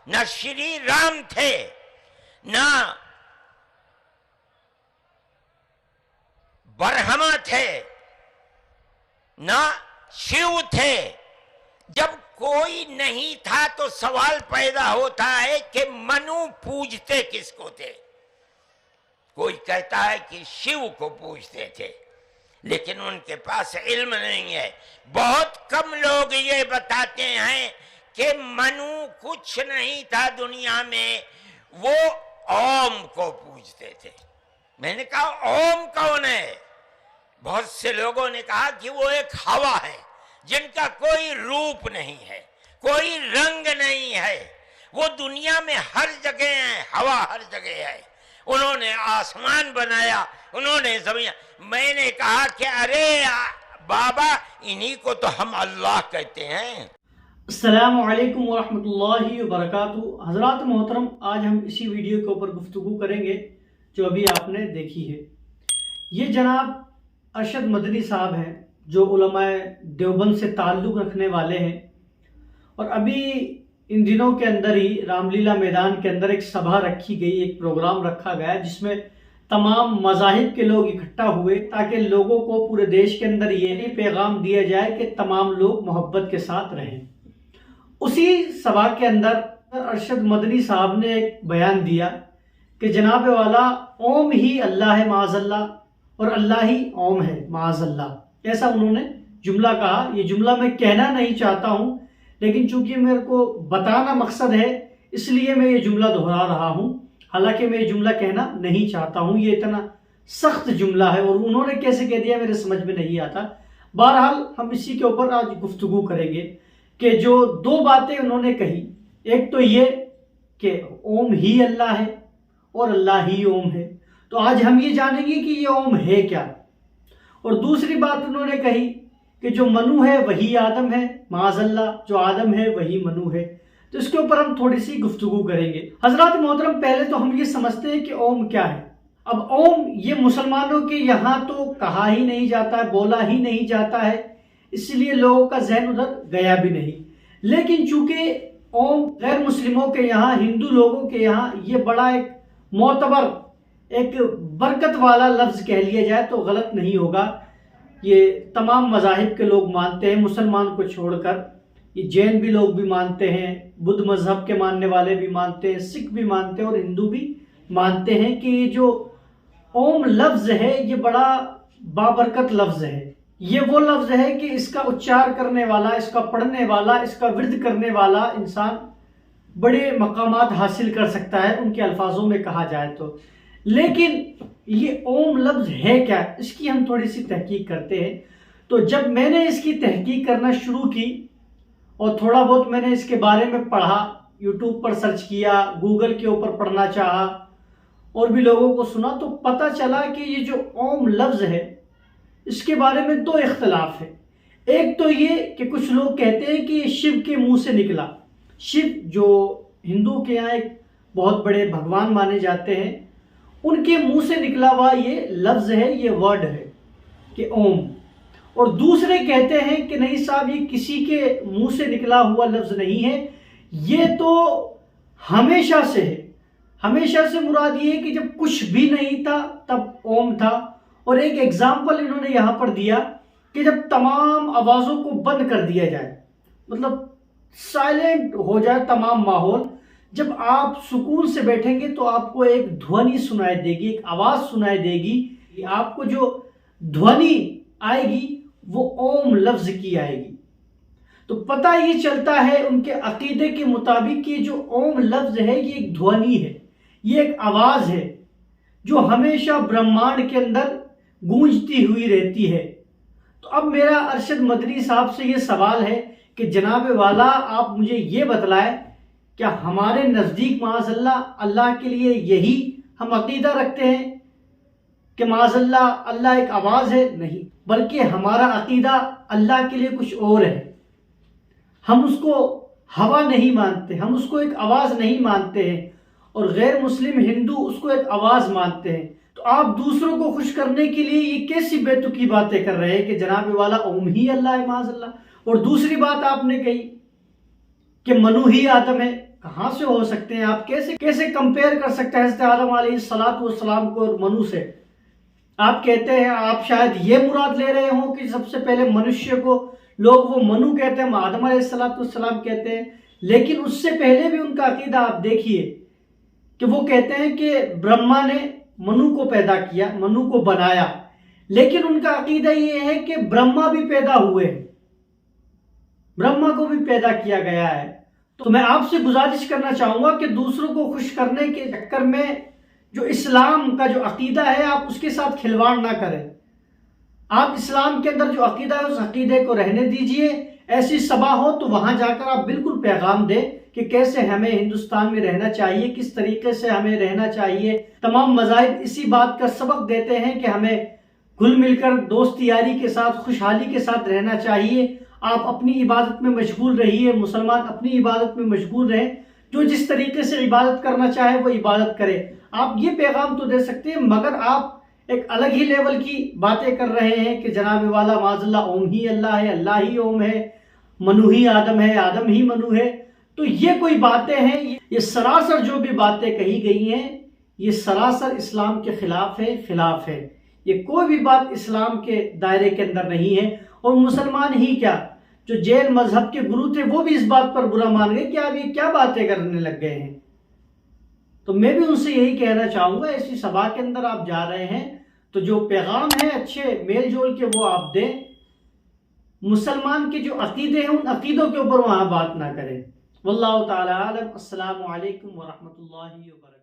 न श्री राम थे, न ब्रह्मा थे, न शिव थे। जब कोई नहीं था तो सवाल पैदा होता है कि मनु पूजते किसको थे। कोई कहता है कि शिव को पूजते थे, लेकिन उनके पास इल्म नहीं है। बहुत कम लोग ये बताते हैं कि मनु कुछ नहीं था दुनिया में, वो ओम को पूजते थे। मैंने कहा ओम कौन है? बहुत से लोगों ने कहा कि वो एक हवा है जिनका कोई रूप नहीं है, कोई रंग नहीं है, वो दुनिया में हर जगह है, हवा हर जगह है। उन्होंने आसमान बनाया, उन्होंने जमीन। मैंने कहा कि अरे बाबा, इन्हीं को तो हम अल्लाह कहते हैं। अस्सलामु अलैकुम वरहमतुल्लाहि वबरकातुहू। हज़रात मोहतरम, आज हम इसी वीडियो के ऊपर गुफ्तगू करेंगे जो अभी आपने देखी है। ये जनाब अरशद मदनी साहब हैं जो उलमाए देवबंद से ताल्लुक़ रखने वाले हैं, और अभी इन दिनों के अंदर ही रामलीला मैदान के अंदर एक सभा रखी गई, एक प्रोग्राम रखा गया जिसमें तमाम मज़ाहिब के लोग इकट्ठा हुए ताकि लोगों को पूरे देश के अंदर ये पैगाम दिया जाए कि तमाम लोग मोहब्बत के साथ रहें। उसी सभा के अंदर अरशद मदनी साहब ने एक बयान दिया कि जनाब वाला ओम ही अल्लाह है माज़अल्लाह, और अल्लाह ही ओम है माज़अल्लाह। ऐसा उन्होंने जुमला कहा। ये जुमला मैं कहना नहीं चाहता हूँ, लेकिन चूंकि मेरे को बताना मकसद है इसलिए मैं ये जुमला दोहरा रहा हूँ। हालांकि मैं ये जुमला कहना नहीं चाहता हूँ, ये इतना सख्त जुमला है और उन्होंने कैसे कह दिया मेरे समझ में नहीं आता। बहरहाल हम इसी के ऊपर आज गुफ्तगू करेंगे कि जो दो बातें उन्होंने कही, एक तो ये कि ओम ही अल्लाह है और अल्लाह ही ओम है, तो आज हम ये जानेंगे कि ये ओम है क्या। और दूसरी बात उन्होंने कही कि जो मनु है वही आदम है माज़अल्लाह, जो आदम है वही मनु है। तो इसके ऊपर हम थोड़ी सी गुफ्तगू करेंगे। हजरत मोहतरम, पहले तो हम ये समझते हैं कि ओम क्या है। अब ओम ये मुसलमानों के यहाँ तो कहा ही नहीं जाता है, बोला ही नहीं जाता है, इसलिए लोगों का जहन उधर गया भी नहीं। लेकिन चूंकि ओम गैर मुस्लिमों के यहाँ, हिंदू लोगों के यहाँ ये बड़ा एक मोतबर, एक बरकत वाला लफ्ज़ कह लिया जाए तो गलत नहीं होगा। ये तमाम मज़ाहिब के लोग मानते हैं, मुसलमान को छोड़कर। ये जैन भी लोग भी मानते हैं, बुद्ध मज़हब के मानने वाले भी मानते हैं, सिख भी मानते हैं और हिंदू भी मानते हैं कि ये जो ओम लफ्ज़ है ये बड़ा बाबरकत लफ्ज़ है। ये वो लफ्ज़ है कि इसका उच्चार करने वाला, इसका पढ़ने वाला, इसका विर्द करने वाला इंसान बड़े मकामात हासिल कर सकता है, उनके अल्फाजों में कहा जाए तो। लेकिन ये ओम लफ्ज़ है क्या, इसकी हम थोड़ी सी तहकीक करते हैं। तो जब मैंने इसकी तहकीक करना शुरू की और थोड़ा बहुत मैंने इसके बारे में पढ़ा, यूट्यूब पर सर्च किया, गूगल के ऊपर पढ़ना चाहा और भी लोगों को सुना, तो पता चला कि ये जो ओम लफ्ज़ है इसके बारे में दो इख्तलाफ है। एक तो ये कि कुछ लोग कहते हैं कि ये शिव के मुंह से निकला। शिव जो हिंदू के यहाँ एक बहुत बड़े भगवान माने जाते हैं, उनके मुंह से निकला हुआ ये लफ्ज़ है, ये वर्ड है कि ओम। और दूसरे कहते हैं कि नहीं साहब, ये किसी के मुंह से निकला हुआ लफ्ज़ नहीं है, ये तो हमेशा से है। हमेशा से मुराद ये है कि जब कुछ भी नहीं था तब ओम था। और एक एग्जाम्पल इन्होंने यहाँ पर दिया कि जब तमाम आवाज़ों को बंद कर दिया जाए, मतलब साइलेंट हो जाए तमाम माहौल, जब आप सुकून से बैठेंगे तो आपको एक ध्वनि सुनाई देगी, एक आवाज़ सुनाई देगी। आपको जो ध्वनि आएगी वो ओम लफ्ज़ की आएगी। तो पता ये चलता है उनके अकीदे के मुताबिक कि जो ओम लफ्ज़ है ये एक ध्वनि है, ये एक आवाज़ है जो हमेशा ब्रह्मांड के अंदर गूंजती हुई रहती है। तो अब मेरा अरशद मदनी साहब से ये सवाल है कि जनाब वाला, आप मुझे ये बतलाएं, क्या हमारे नज़दीक माज़अल्लाह अल्लाह के लिए यही हम अकीदा रखते हैं कि माज़अल्लाह अल्लाह एक आवाज़ है? नहीं, बल्कि हमारा अकीदा अल्लाह के लिए कुछ और है। हम उसको हवा नहीं मानते, हम उसको एक आवाज़ नहीं मानते हैं, और गैर मुस्लिम हिंदू उसको एक आवाज़ मानते हैं। तो आप दूसरों को खुश करने के लिए ये कैसी बेतुकी बातें कर रहे हैं कि जनाब वाला ओम ही अल्लाह है माज़अल्लाह। और दूसरी बात आपने कही कि मनु ही आदम है, कहाँ से हो सकते हैं? आप कैसे कैसे कंपेयर कर सकते हैं हज़रत आदम अलैहिस्सलाम को और मनु से? आप कहते हैं, आप शायद ये मुराद ले रहे हो कि सबसे पहले मनुष्य को लोग वो मनु कहते हैं, हम आदम अलैहिस्सलाम कहते हैं, लेकिन उससे पहले भी उनका अकीदा आप देखिए कि वो कहते हैं कि ब्रह्मा ने मनु को पैदा किया, मनु को बनाया, लेकिन उनका अकीदा ये है कि ब्रह्मा भी पैदा हुए, ब्रह्मा को भी पैदा किया गया है। तो मैं आपसे गुजारिश करना चाहूंगा कि दूसरों को खुश करने के चक्कर में जो इस्लाम का जो अकीदा है आप उसके साथ खिलवाड़ ना करें। आप इस्लाम के अंदर जो अकीदा है उस अकीदे को रहने दीजिए। ऐसी सभा हो तो वहां जाकर आप बिल्कुल पैगाम दें कि कैसे हमें हिंदुस्तान में रहना चाहिए, किस तरीके से हमें रहना चाहिए। तमाम मज़ाहिब इसी बात का सबक देते हैं कि हमें घुल मिलकर दोस्त यारी के साथ, खुशहाली के साथ रहना चाहिए। आप अपनी इबादत में मशगूल रहिए, मुसलमान अपनी इबादत में मशगूल रहें, जो जिस तरीके से इबादत करना चाहे वो इबादत करे। आप ये पैगाम तो दे सकते हैं, मगर आप एक अलग ही लेवल की बातें कर रहे हैं कि जनाब वाला माज़ल्ला ओम ही अल्लाह है, अल्लाह ही ओम है, मनु ही आदम है, आदम ही मनु है। तो ये कोई बातें हैं, ये सरासर जो भी बातें कही गई हैं ये सरासर इस्लाम के खिलाफ है। ये कोई भी बात इस्लाम के दायरे के अंदर नहीं है। और मुसलमान ही क्या, जो जैन मजहब के गुरु थे वो भी इस बात पर बुरा मान गए कि आप ये क्या बातें करने लग गए हैं। तो मैं भी उनसे यही कहना चाहूंगा, ऐसी सभा के अंदर आप जा रहे हैं तो जो पैगाम है अच्छे मेल जोल के वो आप दें। मुसलमान के जो अकीदे हैं उन अकीदों के ऊपर वहां बात ना करें। वल्लाहु ताला आलम। अस्सलामु अलैकुम व रहमतुल्लाहि व बरकातहू।